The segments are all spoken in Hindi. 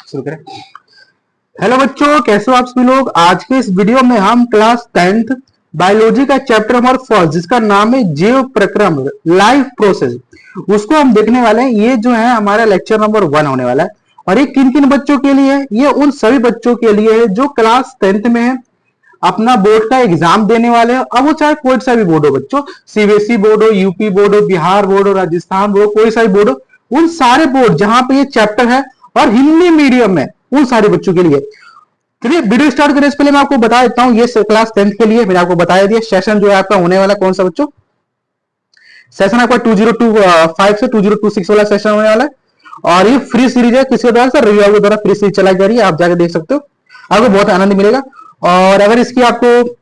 शुरू करें। हेलो बच्चों, कैसे हो आप सभी लोग। आज के इस वीडियो में हम क्लास 10th बायोलॉजी का चैप्टर नंबर 1 जिसका नाम है जीव प्रक्रम लाइफ प्रोसेस, उसको हम देखने वाले हैं। ये जो है हमारा लेक्चर नंबर 1 होने वाला है। और ये किन किन बच्चों के लिए है? ये उन सभी बच्चों के लिए है जो क्लास 10th में है, अपना बोर्ड का एग्जाम देने वाले हैं। अब वो चाहे कोई सा भी बोर्ड हो बच्चों, सीबीएसई बोर्ड हो, यूपी बोर्ड हो, बिहार बोर्ड हो, राजस्थान बोर्ड हो, कोई सा भी बोर्ड हो, उन सारे बोर्ड जहां पे ये चैप्टर है और हिंदी मीडियम में, उन सारे बच्चों के लिए। चलिए वीडियो स्टार्ट करने से पहले मैं आपको बता देता हूँ, ये क्लास 10th के लिए मैंने आपको बताया दिया। सेशन जो है आपका होने वाला कौन सा बच्चों, सेशन आपका 2025 से 2026 वाला सेशन होने वाला है। और ये फ्री सीरीज है, किसी द्वारा सर रविवार के द्वारा फ्री सीरीज चलाई जा रही है, आप जाकर देख सकते हो, आपको बहुत आनंद मिलेगा। और अगर इसकी आपको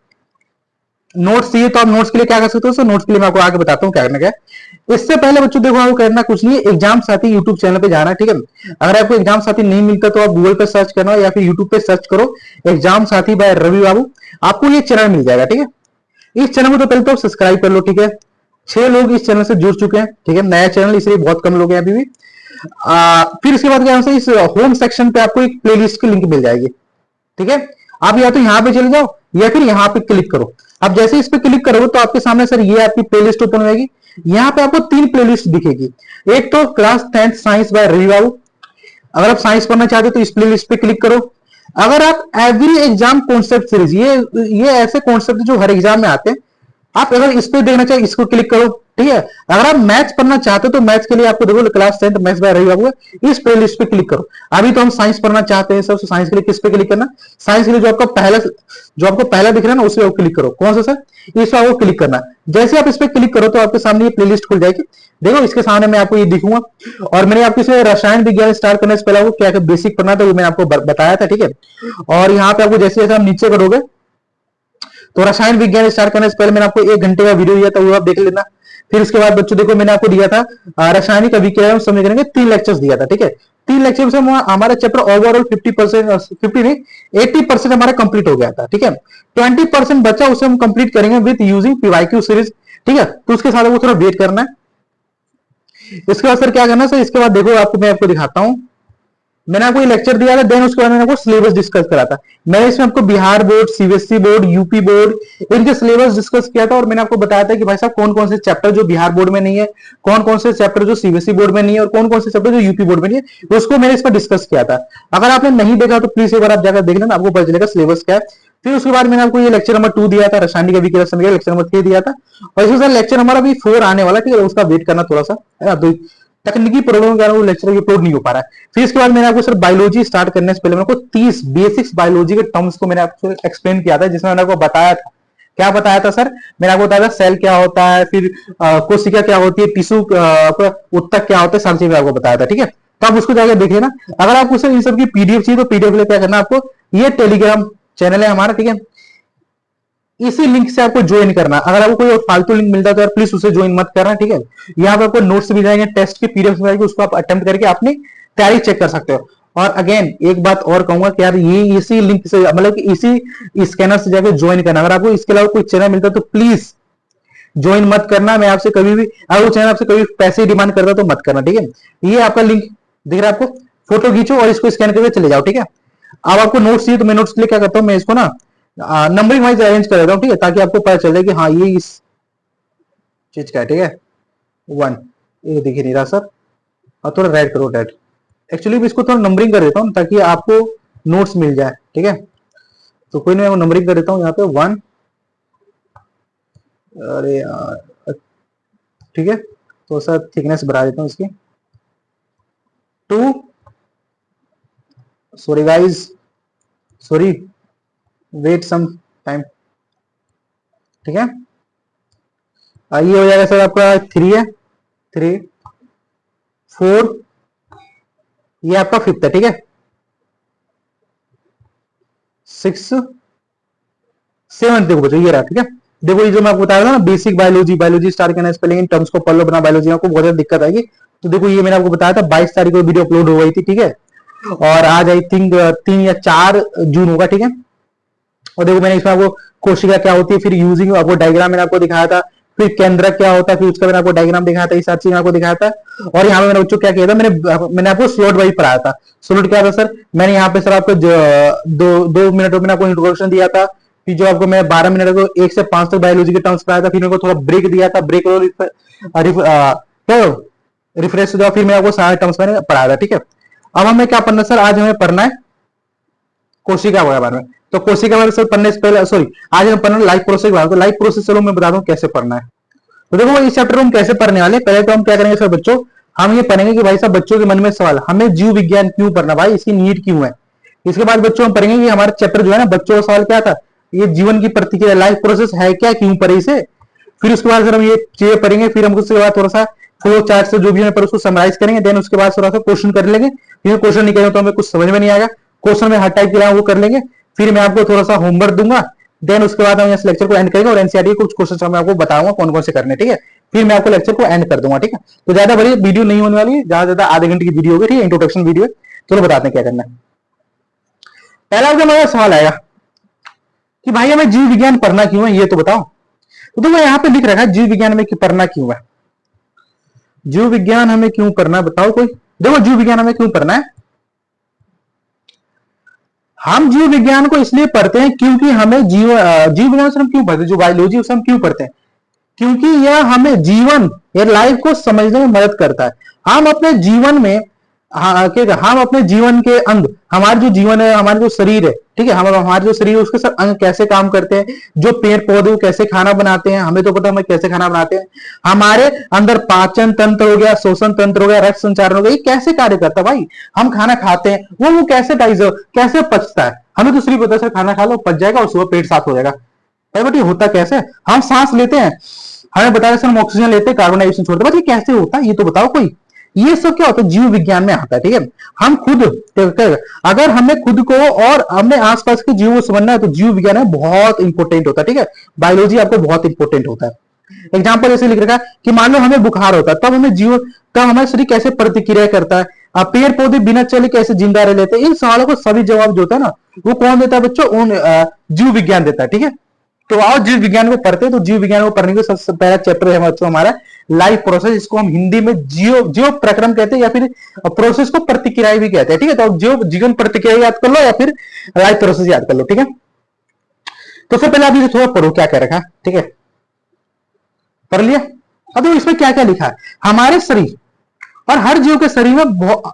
नोट्स चाहिए तो आप नोट्स के लिए क्या कर सकते हो, सर नोट्स के लिए मैं आपको आगे बताता हूँ क्या करना क्या है। इससे पहले बच्चों देखो, आपको करना कुछ नहीं है, एग्जाम साथी यूट्यूब चैनल पे जाना है, ठीक है। अगर आपको एग्जाम साथी नहीं मिलता तो आप गूगल पे सर्च करना या फिर यूट्यूब पे सर्च करो एग्जाम साथी बाय रवि बाबू, आपको ये चैनल मिल जाएगा, ठीक है। इस चैनल को तो पहले तो सब्सक्राइब कर लो, ठीक है। 6 लोग इस चैनल से जुड़ चुके हैं, ठीक है। नया चैनल इसलिए बहुत कम लोग हैं अभी भी। फिर इसके बाद क्या है, इस होम सेक्शन पे आपको एक प्लेलिस्ट की लिंक मिल जाएगी, ठीक है। आप या तो यहाँ पे चले जाओ या फिर यहाँ पे क्लिक करो। अब जैसे इस पे क्लिक करोगे तो आपके सामने सर ये आपकी प्लेलिस्ट ओपन होगी। यहाँ पे आपको 3 प्लेलिस्ट दिखेगी। एक तो class 10th science by Ravi Babu, अगर आप साइंस पढ़ना चाहते हो तो इस प्लेलिस्ट पे क्लिक करो। अगर आप एवरी एग्जाम कॉन्सेप्ट सीरीज, ये ऐसे कॉन्सेप्ट जो हर एग्जाम में आते हैं, आप अगर इस पे देखना चाहिए इसको क्लिक करो, ठीक है। अगर आप मैथ्स पढ़ना चाहते हो तो मैथ्स के लिए आपको देखो class 10th maths by Ravi Babu, इस प्लेलिस्ट पे क्लिक करो। अभी तो हम साइंस पढ़ना चाहते हैं सबसे, साइंस के लिए किस पे क्लिक करना, साइंस के लिए जो आपको पहला दिख रहा है ना, उस पर क्लिक करो। कौन सा सर, इस पर आपको क्लिक करना। जैसे आप इस पे क्लिक करो तो आपके सामने ये प्लेलिस्ट खुल जाएगी। देखो इसके सामने मैं आपको ये दिखूंगा। और मैंने आपको इसमें रसायन विज्ञान स्टार्ट करने से पहले आपको क्या बेसिक पढ़ना था वो मैंने आपको बताया था, ठीक है। और यहाँ पे आपको जैसे जैसे आप नीचे करोगे तो रसायन विज्ञान स्टार्ट करने से पहले मैंने आपको 1 घंटे का वीडियो दिया था, वो आप देख लेना। फिर उसके बाद बच्चों देखो मैंने आपको दिया था रासायनिक अभिक्रिया समीकरण के 3 लेक्चर्स दिया था, ठीक है। 3 लेक्चर से हमारा चैप्टर ओवरऑल 50% 50 नहीं 80% हमारा कंप्लीट हो गया था, ठीक है। 20% बचा, उसे हम कंप्लीट करेंगे विद यूजिंग पीवाईक्यू सीरीज, ठीक है। तो उसके साथ वो थोड़ा वेट करना है। इसके बाद सर क्या करना है सर, इसके बाद देखो आपको मैं आपको दिखाता हूं। मैंने आपको ये लेक्चर दिया था, देन उसके बाद मैंने आपको सिलेबस डिस्कस करा था। मैंने इसमें आपको Bihar board, CBSE board, UP board, इनके सिलेबस डिस्कस किया था। और मैंने आपको बताया था कि भाई साहब कौन कौन से चैप्टर जो बिहार बोर्ड में नहीं है, कौन कौन से चैप्टर जो सीबीएसई बोर्ड में नहीं है, और कौन कौन से चैप्टर जो यूपी बोर्ड में नहीं है, उसको मैंने इस पर डिस्कस किया था। अगर आपने नहीं देखा तो प्लीज एक बार आप जाकर देख लेना, आपको पता चलेगा सिलेबस क्या है। फिर उसके बाद मैंने आपको ये लेक्चर नंबर 2 दिया था, रासायनिक अभिक्रिया समीकरण लेक्चर नंबर 3 दिया था। और इसके साथ लेक्चर नंबर अभी 4 आने वाला, ठीक है। उसका वेट करना थोड़ा सा है, तकनीकी प्रॉब्लम के कारण वो लेक्चर अपलोड नहीं हो पा रहा है। फिर इसके बाद मैंने आपको सर बायोलॉजी स्टार्ट करने से पहले मैंने आपको 30 बेसिक्स बायोलॉजी के टर्म्स को मैंने आपको एक्सप्लेन किया था, जिसमें मैंने आपको बताया था, क्या बताया था सर, मैंने आपको बताया था सेल क्या होता है, फिर कोशिका क्या होती है, टिश्यू उत्तक क्या होता है, सारी चीजें आपको बताया था, ठीक है। तो आप उसको जाकर देखिए ना। अगर आपको सर इन सब की पीडीएफ चाहिए तो पीडीएफ के लिए क्या करना आपको, ये टेलीग्राम चैनल है हमारा, ठीक है। इसी लिंक से आपको ज्वाइन करना। अगर आपको कोई फालतू लिंक मिलता है तो प्लीज उसे ज्वाइन मत करना, ठीक है। यहाँ पे आपको नोट्स भी जाएंगे, टेस्ट की पीडीएफ मिल जाएगी, उसको आप अटेम्प्ट करके अपनी तैयारी चेक कर सकते हो। और अगेन एक बात और कहूंगा कि यार ये इसी लिंक से, मतलब कि इसी स्कैनर से जाकर ज्वाइन करना। अगर आपको इसके अलावा कोई चैनल मिलता है तो प्लीज ज्वाइन मत करना। मैं आपसे कभी भी, अगर वो चैनल आपसे कभी पैसे डिमांड करता तो मत करना, ठीक है। ये आपका लिंक दिख रहा है आपको, फोटो खींचो और इसको स्कैन करके चले जाओ, ठीक है। अब आपको नोट्स चाहिए तो मैं नोट्स के लिए क्या करता हूँ, मैं इसको ना नंबरिंग वाइज अरेंज कर देता हूँ, ठीक है, ताकि आपको पता चले कि हाँ ये इस चीज का है, ठीक है। 1 ये दिख नहीं रहा सर, और थोड़ा रेड करो, रेड। एक्चुअली मैं इसको थोड़ा नंबरिंग कर देता हूँ ताकि आपको नोट्स मिल जाए, ठीक है। तो कोई नहीं, मैं नंबरिंग कर देता हूँ यहाँ पे 1, अरे यार ठीक है, तो सर थिकनेस बढ़ा देता हूँ इसकी 2, sorry guys, sorry, wait some time, ठीक है। ये हो जाएगा सर आपका 3 है, 3 4, ये आपका 5th है, ठीक है। 6 7 देखो बच्चों, ये रहा, ठीक है। देखो ये जो मैं आपको बताया था ना, बेसिक बायोलॉजी स्टार्ट करना, स्पेलिंग इन टर्म्स को पढ़ लो, बना बायोलॉजी आपको बहुत ज्यादा दिक्कत आएगी। तो देखो ये मैंने आपको बताया था 22 तारीख को वीडियो अपलोड हो गई थी, ठीक है। और आज आई थिंक 3 या 4 जून होगा, ठीक है। और देखो मैंने इसमें आपको कोशिका क्या होती है, फिर यूजिंग आपको डायग्राम मैंने आपको दिखाया था, फिर केंद्रक क्या होता है, फिर उसका मैंने आपको डायग्राम दिखाया था, इस सारी चीज आपको दिखाया था। और यहाँ पे मैंने बच्चों क्या किया था, मैंने आपको स्लॉट वाइज पढ़ाया था। स्लॉट क्या था सर, मैंने यहाँ पे सर आपको दो मिनट में आपको इंट्रोडक्शन दिया था, फिर जो आपको मैं 12 मिनट को 1 से 5 तक बायोलॉजी के टर्म्स पढ़ाया था, फिर मेरे को थोड़ा ब्रेक दिया था, ब्रेक रिफ्रेश हो जाओ, फिर मैं आपको सारे टर्म्स मैंने पढ़ाया था। ठीक है, अब हमें क्या पढ़ना सर, आज हमें पढ़ना है कोशिका के बारे में। तो कोशिका के बारे में पढ़ने से पहले, सॉरी, आज हम पढ़ना लाइफ प्रोसेस के बारे में। तो लाइफ प्रोसेस चलो मैं बता दूं कैसे पढ़ना है। तो देखो इस चैप्टर में हम कैसे पढ़ने वाले, पहले तो हम क्या करेंगे सर बच्चों, हम ये पढ़ेंगे कि भाई साहब बच्चों के मन में सवाल, हमें जीव विज्ञान क्यों पढ़ना, भाई इसकी नीड क्यों है। इसके बाद बच्चों हम पढ़ेंगे कि हमारा चैप्टर जो है ना, बच्चों का सवाल क्या था, ये जीवन की प्रतिक्रिया लाइफ प्रोसेस है क्या, क्यों पढ़े इसे। फिर उसके बाद सर हम ये चीजें पढ़ेंगे, फिर हम उसके बाद थोड़ा सा फ्लो चार्ट से जो भी हमें उसको समराइज करेंगे, देन उसके बाद थोड़ा सा क्वेश्चन कर लेंगे। फिर क्वेश्चन नहीं करेंगे तो हमें कुछ समझ में नहीं आएगा, क्वेश्चन में हर टाइप के वो कर लेंगे। फिर मैं आपको थोड़ा सा होमवर्क दूंगा, देन उसके बाद हम इस लेक्चर को एंड करेंगे और एनसीईआरटी के कुछ क्वेश्चन मैं आपको बताऊंगा कौन कौन से करने। ठीक है, फिर मैं आपको लेक्चर को एंड कर दूंगा। ठीक है, तो ज्यादा बड़ी वीडियो नहीं होने वाली है, ज्यादा आधे घंटे की वीडियो होगी। ठीक है, इंट्रोडक्शन वीडियो है। चलो बताते हैं क्या करना है। पहला जो मेरा सवाल आएगा कि भाई हमें जीव विज्ञान पढ़ना क्यों है, ये तो बताओ। तो देखो यहाँ पे लिख रखा है जीव विज्ञान में पढ़ना क्यों है, जीव विज्ञान हमें क्यों पढ़ना है, बताओ कोई। देखो जीव विज्ञान हमें क्यों पढ़ना है, हम जीव विज्ञान को इसलिए पढ़ते हैं क्योंकि हमें जीव विज्ञान से हम क्यों पढ़ते हैं, जो बायोलॉजी उसे हम क्यों पढ़ते हैं, क्योंकि यह हमें जीवन या लाइफ को समझने में मदद करता है। हम अपने जीवन में हम अपने जीवन के अंग, हमारा जो जीवन है, हमारा जो शरीर है, ठीक है, हम हमारे जो शरीर है उसके सब अंग कैसे काम करते हैं, जो पेड़ पौधे कैसे खाना बनाते हैं, हमें तो पता है हमें कैसे खाना बनाते हैं, हमारे अंदर पाचन तंत्र हो गया, शोषण तंत्र हो गया, रक्त संचारण हो गया, ये कैसे कार्य करता है भाई। हम खाना खाते हैं, वो कैसे कैसे पचता है, हमें तो सिर्फ पता है सर खाना खा लो पच जाएगा और सुबह पेट साफ हो जाएगा। बेटी होता कैसे, हम सांस लेते हैं, हमें बताया सर हम ऑक्सीजन लेते हैं, कार्बन डाइऑक्साइड छोड़ते हैं, बट ये कैसे होता है ये तो बताओ कोई। ये सब क्या होता है, जीव विज्ञान में आता है। ठीक है, हम खुद अगर हमें खुद को और अपने आसपास के जीव को समझना है तो जीव विज्ञान में बहुत इंपॉर्टेंट होता है। ठीक है, बायोलॉजी आपको बहुत इंपॉर्टेंट होता है। एग्जाम्पल ऐसे लिख रखा है कि मान लो हमें बुखार होता है, तब हमारा शरीर कैसे प्रतिक्रिया करता है, पेड़ पौधे बिना चले कैसे जिंदा रह लेते हैं, इन सवालों को सभी जवाब जो होता है ना, वो कौन देता है बच्चों, जीव विज्ञान देता है। ठीक है, तो आओ जीव विज्ञान को पढ़ते हैं। तो जीव विज्ञान को पढ़ने का सबसे पहला चैप्टर है बच्चों हमारा लाइफ प्रोसेस, इसको हम हिंदी में जीव प्रक्रम कहते हैं या फिर प्रोसेस को प्रतिक्रिया भी कहते हैं। ठीक है, तो जीव जीवन प्रतिक्रिया याद कर लो या फिर लाइफ प्रोसेस याद कर लो। ठीक है, तो फिर पहले आप ये थोड़ा पढ़ो क्या कह रखा है। ठीक है, पढ़ लिया। अब इसमें क्या क्या लिखा है, हमारे शरीर और हर जीव के शरीर में,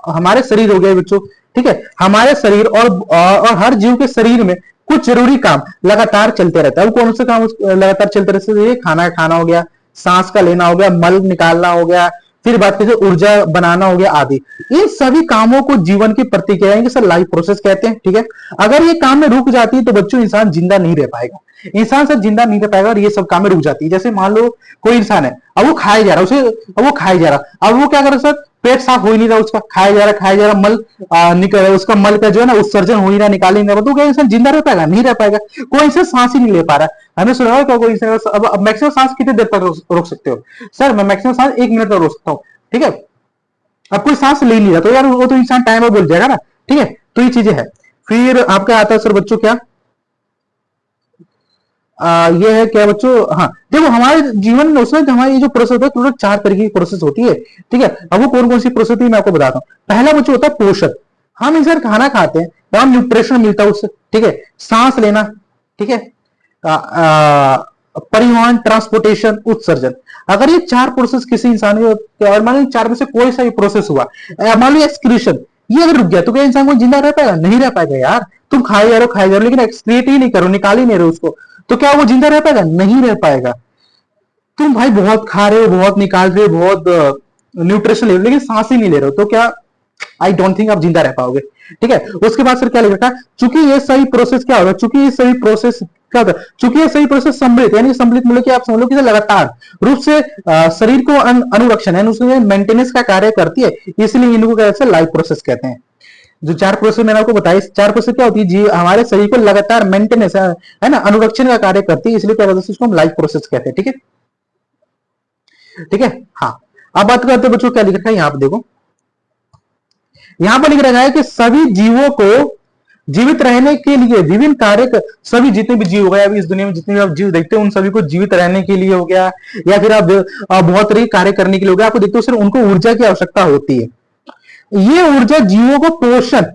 हमारे शरीर हो गए बच्चों, ठीक है, हमारे शरीर और हर जीव के शरीर में कुछ जरूरी काम लगातार चलते रहता है। वो कौन से काम लगातार चलते रहते हैं, खाना खाना हो गया, सांस का लेना हो गया, मल निकालना हो गया, फिर बात करें ऊर्जा बनाना हो गया आदि। इन सभी कामों को जीवन की प्रतिक्रिया सर लाइफ प्रोसेस कहते हैं। ठीक है, अगर ये काम में रुक जाती है तो बच्चों इंसान जिंदा नहीं रह पाएगा, इंसान सर जिंदा नहीं रह पाएगा और ये सब काम में रुक जाती है। जैसे मान लो कोई इंसान है, अब वो खाए जा रहा है, अब वो खाए जा रहा, अब वो क्या कर रहा है सर, पेट साफ हो ही नहीं रहा उसका, खाया जा रहा मल निकल, उसका मल का जो है ना उत्सर्जन हो ही रहा, निकाल ही नहीं रहा, तो क्या इंसान जिंदा रह पाएगा, नहीं रह पाएगा। कोई इंसान सांस ही नहीं ले पा रहा। हमने सुना होगा कोई अब मैक्सिमम सांस कितनी देर तक रोक सकते हो, सर मैं मैक्सिमम सांस 1 मिनट तक रोक सकता हूँ। ठीक है, अब कोई सांस ले नहीं रहा तो यार वो तो इंसान टाइम बोल जाएगा ना। ठीक है, तो ये चीजें है। फिर आपका आता है सर बच्चों क्या, ये है क्या बच्चों, हाँ देखो हमारे जीवन में उसमें हमारी जो प्रोसेस होता है टोटल 4 तरीके की प्रोसेस होती है। ठीक है, अब वो कौन कौन सी प्रोसेस होती है मैं आपको बताता हूँ। पहला बच्चों होता है पोषण, हम इंसान खाना खाते हैं तो हम न्यूट्रिशन मिलता है उससे। ठीक है, सांस लेना, ठीक है, परिवहन, ट्रांसपोर्टेशन, उत्सर्जन। अगर ये 4 प्रोसेस किसी इंसान के, मान लो 4 में से कोई सा भी प्रोसेस हुआ, मान लो एक्सक्रीशन ये अगर रुक गया तो क्या इंसान को जिंदा रह पाएगा, नहीं रह पाएगा यार। तुम खाए जा रहे हो लेकिन एक्सक्रीट ही नहीं करो, निकाल ही नहीं रहे उसको, तो क्या वो जिंदा रह पाएगा, नहीं रह पाएगा। तुम भाई बहुत खा रहे हो, बहुत निकाल रहे हो, बहुत न्यूट्रिशन ले रहे हो, लेकिन सांस ही नहीं ले रहे हो, तो क्या आई डोंट थिंक आप जिंदा रह पाओगे। ठीक है, उसके बाद सर क्या लिखा था, चूंकि ये सही प्रोसेस क्या होगा, चूंकि ये सही प्रोसेस क्या होता है, चूंकि ये सही प्रोसेस सम्मिलित, यानी सम्मिलित मतलब कि आप समझ लो कि लगातार रूप से शरीर को अनुरक्षण है उसमें मेंटेनेंस का कार्य करती है, इसलिए इनको क्या लाइफ प्रोसेस कहते हैं। जो 4 प्रोसेस मैंने आपको बताया, 4 प्रोसेस क्या होती है, जी हमारे शरीर को लगातार मेंटेनेंस है ना, अनुरक्षण का कार्य करती है, इसलिए क्या कहते हैं इसको हम लाइफ प्रोसेस कहते हैं। ठीक है, ठीक है, हाँ। अब बात करते हैं बच्चों क्या लिख रखा है, यहाँ पे देखो, यहां पर लिख रखा है कि सभी जीवों को जीवित रहने के लिए विभिन्न कार्य, सभी जितने भी जीव हो गए अभी इस दुनिया में, जितने भी आप जीव देखते हैं उन सभी को जीवित रहने के लिए हो गया, या फिर आप बहुत तरह के कार्य करने के लिए हो गया, आपको देखते हो सिर्फ उनको ऊर्जा की आवश्यकता होती है। ये ऊर्जा जीवों को पोषण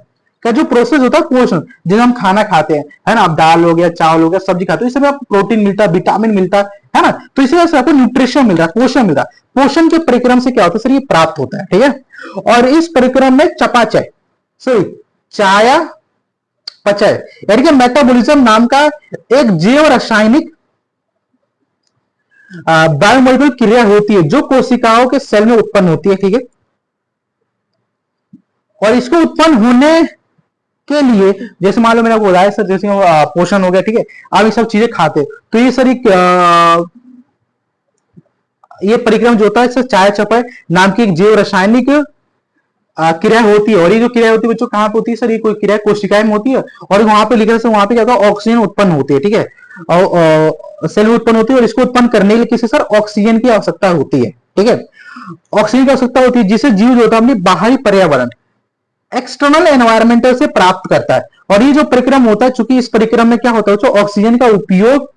का जो प्रोसेस होता है, पोषण, जैसे हम खाना खाते हैं, है ना, आप दाल हो गया, चावल हो गया, सब्जी खाते हो, इससे आपको प्रोटीन मिलता है, विटामिन मिलता है ना, तो इसी वजह से आपको न्यूट्रिशन मिल रहा है, पोषण मिल रहा है। पोषण के परिक्रम से क्या होता है सर, ये प्राप्त होता है, ठीक है। और इस परिक्रम में चपाचय, सॉरी, चाया पचय यानी कि मेटाबॉलिज्म नाम का एक जैव रासायनिक बायोमोलिकुलर क्रिया होती है जो कोशिकाओं के सेल में उत्पन्न होती है, ठीक है। और इसको उत्पन्न होने के लिए, जैसे मान लो मैंने आपको बताया सर, जैसे पोषण हो गया, ठीक है, आप ये सब चीजें खाते तो ये सर ये परिक्रम जो होता है सर, चाय चपाय नाम की एक जैव रासायनिक क्रिया होती है। और ये जो क्रिया होती है बच्चों कहां पे होती है सर, ये कोई क्रिया कोशिकाएं में होती है, और वहां पे लिखा है वहां पे क्या होता है, ऑक्सीजन उत्पन्न होती है, ठीक है, और सेल में उत्पन्न होती है, और इसको उत्पन्न करने के लिए किसी सर ऑक्सीजन की आवश्यकता होती है, ठीक है, ऑक्सीजन की आवश्यकता होती है, जिसे जीव जो होता है अपनी बाहरी पर्यावरण, एक्सटर्नल एनवायरमेंटल से प्राप्त करता है। और ये जो परिक्रम होता है, चूंकि इस परिक्रम में क्या होता है, ऑक्सीजन का उपयोग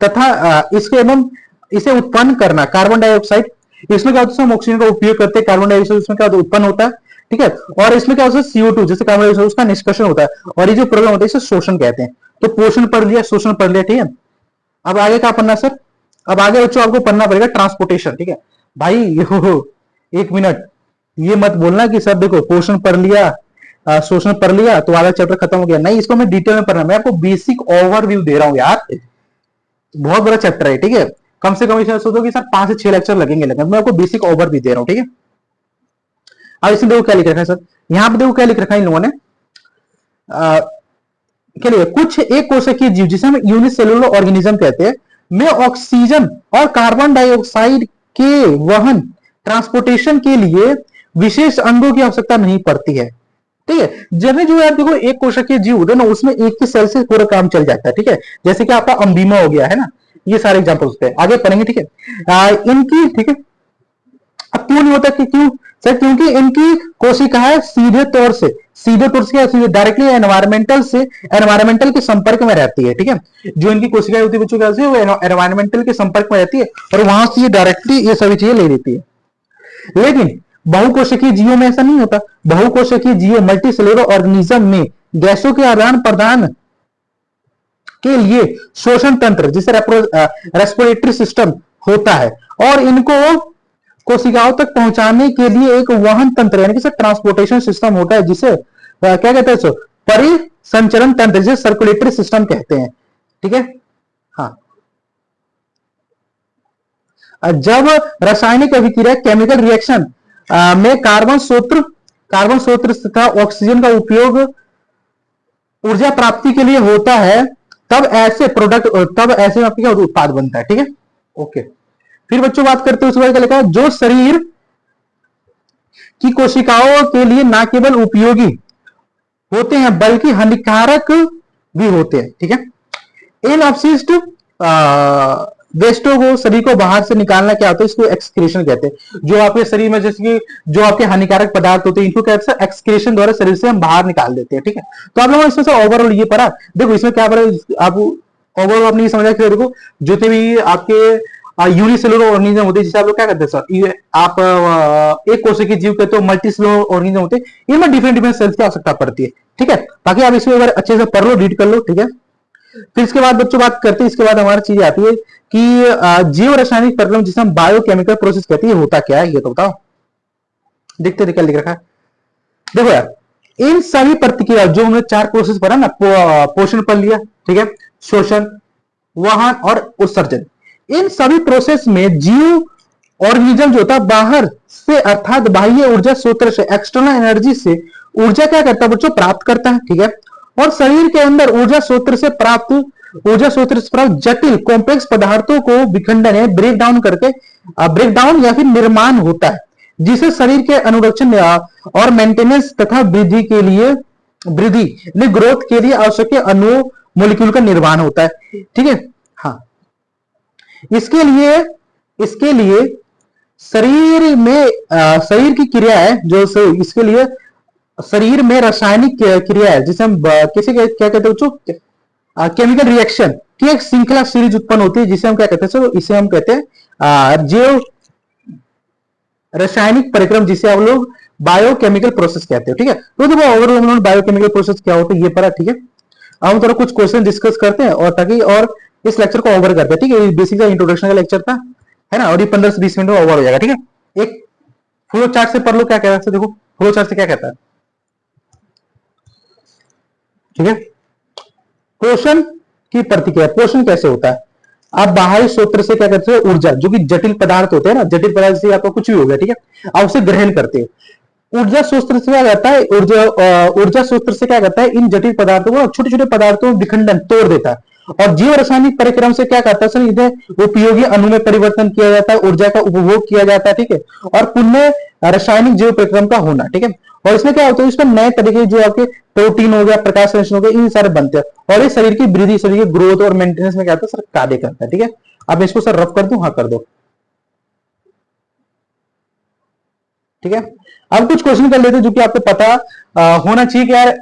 तथा इसके एवं इसे उत्पन्न करना, कार्बन डाइऑक्साइड, इसमें क्या होता है, हम ऑक्सीजन का उपयोग करते हैं, कार्बन डाइऑक्साइड इसमें क्या उत्पन्न होता है, ठीक है, और इसमें क्या होता है, CO2 जैसे कार्बन डाइऑक्साइड, उसका निष्कर्षण होता है, और ये जो प्रोग्राम होता है इसे शोषण कहते हैं। तो पोषण पढ़ लिया, शोषण पढ़ लिया, ठीक है। अब आगे क्या पढ़ना सर, अब आगे बच्चों आपको पढ़ना पड़ेगा ट्रांसपोर्टेशन, ठीक है भाई। एक मिनट, ये मत बोलना कि सर देखो पोषण पढ़ लिया, शोषण पढ़ लिया तो आधा चैप्टर खत्म हो गया, नहीं, इसको मैं डिटेल में पढ़ना, मैं आपको बेसिक ओवरव्यू दे रहा हूं यार, बहुत बड़ा चैप्टर है, ठीक है, कम से कम इसे सोचो कि सर 5 से 6 लेक्चर लगेंगे, मैं आपको बेसिक ओवरव्यू दे रहा हूं, ठीक है। अब इसमें देखो क्या लिख रखा है सर, यहां पे देखो क्या लिख रखा है इन लोगों ने, क्या लिखा, कुछ एक कोशिकीय जीव जिसे हम यूनिसेलुलर ऑर्गेनिज्म कहते हैं, में ऑक्सीजन और कार्बन डाइऑक्साइड के वहन, ट्रांसपोर्टेशन के लिए विशेष अंगों की आवश्यकता नहीं पड़ती है, ठीक है। जैसे जो यार देखो एक कोशिकीय जीव होता है ना, उसमें एक ही सेल से पूरा काम चल जाता है, ठीक है, जैसे कि आपका अम्बीमा हो गया है ना, ये सारे एग्जांपल्स होते हैं, आगे पढ़ेंगे, ठीक है। इनकी, ठीक है, अब क्यों नहीं होता कि क्यों सर, क्योंकि इनकी कोशिकाएं सीधे तौर से डायरेक्टली एनवायरमेंटल के संपर्क में रहती है, ठीक है। जो इनकी कोशिकाएं होती है बच्चों क्या वो एनवायरमेंटल के संपर्क में रहती है, और वहां से ये डायरेक्टली ये सभी चीजें ले लेती है। लेकिन बहुकोशिकीय जीवों में ऐसा नहीं होता। बहुकोशिकीय जीव मल्टीसेलुलर ऑर्गेनिज्म में गैसों के आदान प्रदान के लिए शोषण तंत्र जिसे रेस्पिरेटरी सिस्टम होता है, और इनको कोशिकाओं तक पहुंचाने के लिए एक वहन तंत्र यानी कि ट्रांसपोर्टेशन सिस्टम होता है, जिसे क्या कहते हैं, परिसंचरण तंत्र, जिसे सर्कुलेटरी सिस्टम कहते हैं, ठीक है। हाँ, जब रासायनिक अभिक्रिया केमिकल रिएक्शन में कार्बन स्रोत तथा ऑक्सीजन का उपयोग ऊर्जा प्राप्ति के लिए होता है, तब ऐसे उत्पाद बनता है, ठीक है, ओके। फिर बच्चों बात करते हैं उसके बाद क्या लिखा है, जो शरीर की कोशिकाओं के लिए न केवल उपयोगी होते हैं बल्कि हानिकारक भी होते हैं, ठीक है। इन अपशिष्ट वेस्टों को, शरीर को बाहर से निकालना क्या होता है, इसको एक्सक्रीशन कहते हैं। जो आपके शरीर में जैसे कि जो आपके हानिकारक पदार्थ होते हैं, इनको कहते हैं एक्सक्रीशन द्वारा शरीर से हम बाहर निकाल देते हैं, ठीक है। तो आप लोगों ने इसमें से ओवरऑल ये पढ़ा, देखो इसमें क्या पढ़ा, आप ओवरऑल आपने ये समझा कि देखो जितने भी आपके यूनिसेलुलर ऑर्गेनिज्म होते हैं, जिसे आप लोग क्या करते हैं सर, आप एक कोशिकीय जीव कहते हो, मल्टीसेलुलर ऑर्गेनिज्म होते हैं, इनमें डिफरेंट सेल्स की आवश्यकता पड़ती है, ठीक है। बाकी आप इसमें अगर अच्छे से पढ़ लो, रीड कर लो, ठीक है। फिर इसके बाद बच्चों बात करते हैं, इसके बाद हमारी चीज आती है कि जीव रासायनिक परिक्रम जिसे हम बायोकेमिकल प्रोसेस कहते हैं, होता क्या है ये तो बताओ। देखते क्या लिख रखा है, देखो यार, इन सभी प्रतिक्रिया जो हमने 4 प्रोसेस पढ़ा ना, पोषण पढ़ लिया, ठीक है, शोषण, वहन और उत्सर्जन, इन सभी प्रोसेस में जीव ऑर्गेनिज्म जो होता है बाहर से अर्थात बाह्य ऊर्जा स्रोत से, एक्सटर्नल एनर्जी से ऊर्जा क्या करता है बच्चों, प्राप्त करता है, ठीक है। और शरीर के अंदर ऊर्जा स्रोत से प्राप्त जटिल कॉम्प्लेक्स पदार्थों को विखंडन या ब्रेक डाउन या फिर निर्माण होता है, जिसे शरीर के अनुरक्षण और मेंटेनेंस तथा वृद्धि ग्रोथ के लिए आवश्यक अणु मोलिक्यूल का निर्माण होता है, ठीक है। हाँ, इसके लिए शरीर की क्रिया है जो इसके लिए शरीर में रासायनिक क्रिया है जिसे हम किसी क्या कहते हैं बच्चों, केमिकल रिएक्शन की एक श्रृंखला सीरीज उत्पन्न होती है, जिसे हम क्या कहते हैं सर, इसे हम कहते हैं जीव रासायनिक परिक्रम, जिसे आप लोग बायोकेमिकल प्रोसेस कहते हो। ठीक है, तो देखो ओवरऑल बायोकेमिकल प्रोसेस क्या होता है ये पता, ठीक है। अब हम थोड़ा कुछ क्वेश्चन डिस्कस करते हैं और ताकि और इस लेक्चर को ओवर करते हैं। ठीक है, बेसिक का इंट्रोडक्शन का लेक्चर था, है ना, और ये 15 से 20 मिनट में ओवर हो जाएगा। ठीक है, एक फ्लो चार्ट से पढ़ लो क्या कहता है। देखो फ्लो चार्ट से क्या कहता है, ठीक है। पोषण की प्रतिक्रिया, पोषण कैसे होता है, आप बाहरी स्रोत से क्या करते हैं, ऊर्जा, जो कि जटिल पदार्थ होते हैं ना, जटिल पदार्थ से आपका कुछ भी हो गया, ठीक है, आप उसे ग्रहण करते हैं। ऊर्जा स्रोत से क्या करता है, ऊर्जा स्रोत से क्या करता है, इन जटिल पदार्थों को, छोटे छोटे पदार्थों में विखंडन तोड़ देता है। और जीव रासायनिक परिक्रम से क्या करता है सर, इन्हें उपयोगी अणु में परिवर्तन किया जाता है, ऊर्जा का उपभोग किया जाता है। ठीक है, और पुनः रासायनिक जीव परिक्रम का होना। ठीक है, और इसमें क्या होता है, इसमें नए तरीके जो आपके प्रोटीन हो गया, प्रकाश संश्लेषण हो गया, इन सारे बनते हैं, और ये शरीर की वृद्धि, शरीर की ग्रोथ और मेंटेनेंस में क्या होता है सर, कार्य करता है। ठीक है, अब इसको सर रफ कर दूं, हाँ कर दो। ठीक है, अब कुछ क्वेश्चन कर लेते हैं जो कि आपको पता होना चाहिए कि यार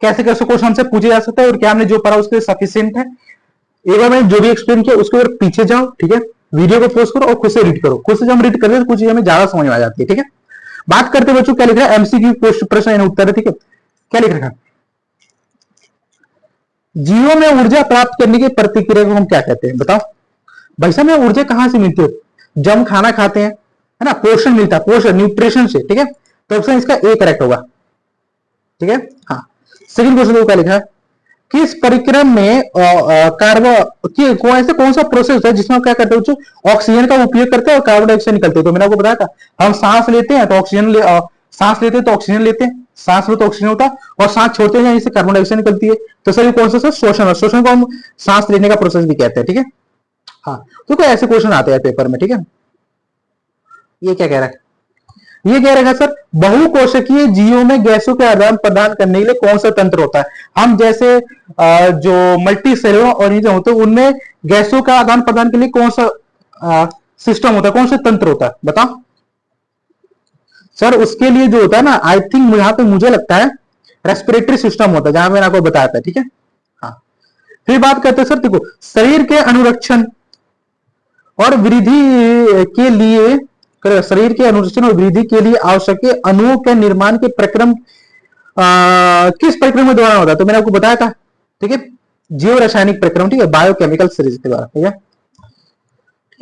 कैसे कैसे क्वेश्चन हमसे पूछे जा सकते हैं और क्या हमने जो पढ़ा उसके सफिशिएंट है। एक बार मैंने जो भी एक्सप्लेन किया उसके ऊपर पीछे जाओ, ठीक है, वीडियो को पॉज करो और खुद से रीड करो। खुद से जब हम रीड करते हैं तो कुछ चीजें हमें ज्यादा समझ में आ जाती है। ठीक है, बात करते बच्चों क्या लिख रहा है, एमसीक्यू प्रश्न यानी उत्तर है। ठीक है, क्या लिख रखा है, जीवों में ऊर्जा प्राप्त करने की प्रतिक्रिया को हम क्या कहते हैं, बताओ भाई साहब। हमें ऊर्जा कहां से मिलती है, जब हम खाना खाते हैं, है ना, पोषण मिलता है, पोषण न्यूट्रिशन से। ठीक है, तो ऑप्शन इसका ए करेक्ट होगा। ठीक है, हाँ। सेकंड क्वेश्चन को क्या लिखा है, किस परिक्रम में कार्बन ऐसे कौन सा प्रोसेस है जिसमें क्या करते हैं, ऑक्सीजन का उपयोग करते हैं और कार्बन डाइऑक्साइड निकलते हैं। तो मैंने आपको बताया था, हम सांस लेते हैं तो ऑक्सीजन सांस लेते हैं तो ऑक्सीजन लेते हैं, सांस लो तो ऑक्सीजन होता है, और सांस छोड़ते हैं जिससे कार्बन डाइऑक्साइड निकलती है। तो सर ये कौन सा, शोषण, शोषण को हम सांस लेने का प्रोसेस भी कहते हैं। ठीक है, हाँ। तो क्या ऐसे क्वेश्चन आते हैं पेपर में। ठीक है, ये क्या कह रहा है, ये कह रहा है सर, बहुकोशिकीय जीवों में गैसों के आदान प्रदान करने के लिए कौन सा तंत्र होता है। हम जैसे जो मल्टी सेलुलर ऑर्गेनिज्म होते हैं उनमें गैसों का आदान प्रदान के लिए कौन सा सिस्टम होता है, कौन सा तंत्र होता है, बताओ सर। उसके लिए जो होता है ना, आई थिंक यहां पे मुझे लगता है रेस्पिरेटरी सिस्टम होता है, जहां मैंने आपको बताया था। ठीक है, हाँ। फिर बात करते हैं सर, देखो शरीर के अनुरक्षण और वृद्धि के लिए, शरीर के अनुरक्षण और वृद्धि के लिए आवश्यक अणुओं के निर्माण के प्रक्रम किस प्रक्रम के द्वारा होता है। तो मैंने आपको बताया था, ठीक है, जीव रासायनिक प्रक्रम, ठीक है, बायोकेमिकल सीरीज के द्वारा। ठीक है,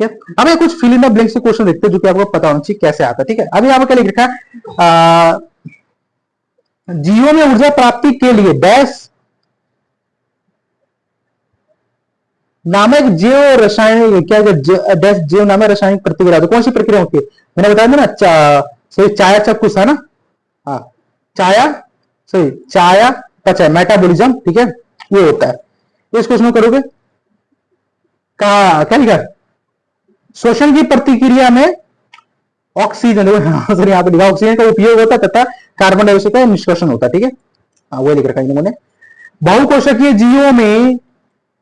ठीक है। अब ये कुछ फिल इन द ब्लैंक से क्वेश्चन देखते हैं जो कि आपको पता होना चाहिए कैसे आता है। ठीक है, अभी यहाँ पर क्या लिख रखा है, जीवों में ऊर्जा प्राप्ति के लिए डैश नामक जीव रासायनिक क्या डैश जीव नामक रासायनिक प्रतिक्रिया, तो कौन सी प्रक्रिया होती है, मैंने बताया था ना, सही चाया चक्कुस है ना, हाँ चाया, सही चाया पचा, मेटाबॉलिज्म। ठीक है, ये होता है। इस क्वेश्चन करोगे क्या लिखा, शोषण की प्रतिक्रिया में ऑक्सीजन, सर यहाँ पे लिखा ऑक्सीजन का उपयोग होता तथा कार्बन डाइऑक्साइड का निष्कर्षण होता है। ठीक है, हाँ वही लिख रखा है इन्होंने।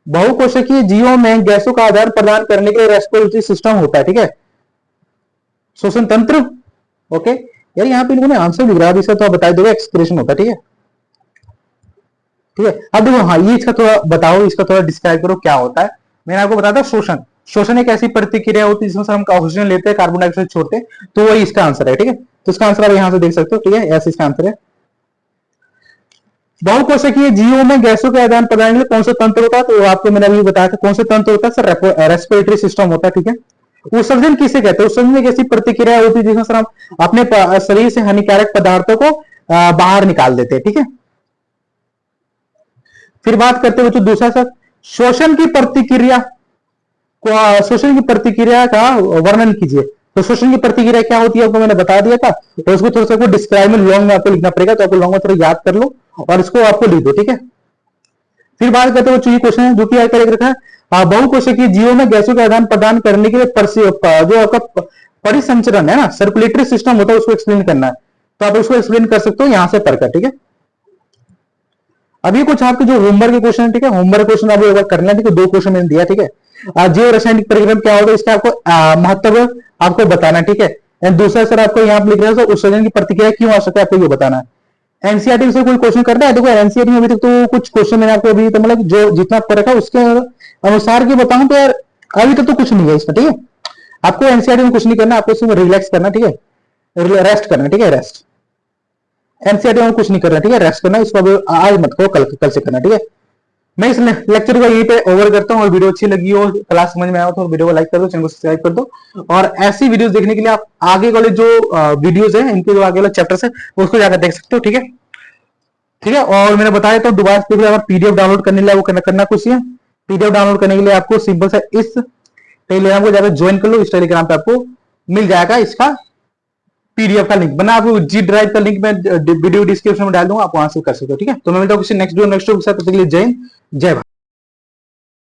बहुकोशिकीय जीवों में गैसों का आदान प्रदान करने के लिए रेस्पिरेटरी सिस्टम होता है। ठीक है, श्वसन तंत्र। ओके यार, यहाँ पे इन्होंने आंसर लिख रहा है, इसका तो बता दोगे एक्सक्रीशन होता है। ठीक है, ठीक है। अब देखो, हाँ ये इसका थोड़ा बताओ, इसका थोड़ा डिस्क्राइब करो क्या होता है। मैंने आपको बताया था शोषण, शोषण एक ऐसी प्रतिक्रिया होती है जिसमें हम ऑक्सीजन लेते हैं, कार्बन डाइऑक्साइड छोड़ते हैं, तो वही इसका आंसर है। ठीक है, तो इसका आंसर आप यहां से देख सकते हो। ठीक है, ऐसे इसका आंसर है। बहुकोशिकीय जीवों में गैसों के आदान प्रदान के लिए कौन सा तंत्र होता है, तो आपको मैंने अभी बताया था कौन सा तंत्र होता है सर, रेस्पिरेटरी सिस्टम होता है। ठीक है, उत्सर्जन किसे कहते हैं, उत्सर्जन एक ऐसी प्रतिक्रिया होती है जिसमें सर हम अपने शरीर से हानिकारक पदार्थों को बाहर निकाल देते हैं। ठीक है, फिर बात करते हैं दूसरा सर, शोषण की प्रतिक्रिया का वर्णन कीजिए। तो शोषण की प्रतिक्रिया क्या होती है आपको मैंने बता दिया था, तो उसको थोड़ा सा डिस्क्राइब में लॉन्ग में आपको लिखना पड़ेगा, तो आपको लॉन्ग में थोड़ा याद कर लो और इसको आपको लिख दो। ठीक है, फिर बात करते हैं ये क्वेश्चन जो कि आकर रखा है, बहुकोशिकीय जीवों में गैसों का आदान प्रदान करने के लिए जो आपका परिसंचरण है ना, सर्कुलेटरी सिस्टम होता है, उसको एक्सप्लेन करना है। तो आप उसको एक्सप्लेन कर सकते हो यहां से पढ़कर। ठीक है, अभी कुछ आपके जो होमवर्क के क्वेश्चन है, ठीक है, होमवर्क क्वेश्चन आप एक बार करना है। ठीक है, 2 क्वेश्चन मैंने दिया। ठीक है, जीव रासायनिक परिक्रम क्या होगा, इसका आपको महत्व आपको बताना। ठीक है, एंड दूसरा सर आपको यहाँ पे लिख रहा है तो उत्सर्जन की प्रतिक्रिया क्यों आवश्यक है आपको ये बताना है। एनसीईआरटी से कोई क्वेश्चन करना है? देखो एनसीईआरटी में अभी तक तो कुछ क्वेश्चन मैंने आपको अभी तो मतलब जो जितना आपको रखा उसके अनुसार की बताऊं तो यार अभी तक तो कुछ नहीं है इसमें, ठीक है। आपको एनसीईआरटी में कुछ नहीं करना, आपको सिर्फ रिलैक्स करना, ठीक है, रेस्ट करना, ठीक है, रेस्ट। एनसीईआरटी में कुछ नहीं करना, ठीक है, रेस्ट करना, इसको आज मत करो, कल से करना, ठीक है। मैं इस लेक्चर को यहीं पे ओवर करता हूँ, और वीडियो अच्छी लगी हो, क्लास समझ में आया हो तो वीडियो को लाइक कर दो, चैनल को सब्सक्राइब कर दो, और ऐसी वीडियोस देखने के लिए आप आगे वाले जो वीडियोस हैं इनके जो आगे वाले चैप्टर्स है उसको जाकर देख सकते हो, ठीक है, ठीक है। और मैंने बताया तो दोबारा से अगर पीडीएफ डाउनलोड करने के लिए वो करना कुछ है, पीडीएफ डाउनलोड करने के लिए आपको सिंपल सा इस टेलीग्राम को जाकर ज्वाइन कर लो, इस टेलीग्राम पे आपको मिल जाएगा इसका पीडीएफ का लिंक बना, आपको जी ड्राइव का लिंक मैं वीडियो डिस्क्रिप्शन में डाल दूंगा, आप वहां से कर सकते हो, ठीक है। तो मैं मिलता हूँ किसी नेक्स्ट वीडियो के साथ, तब तक के लिए जय हिंद, जय भारत।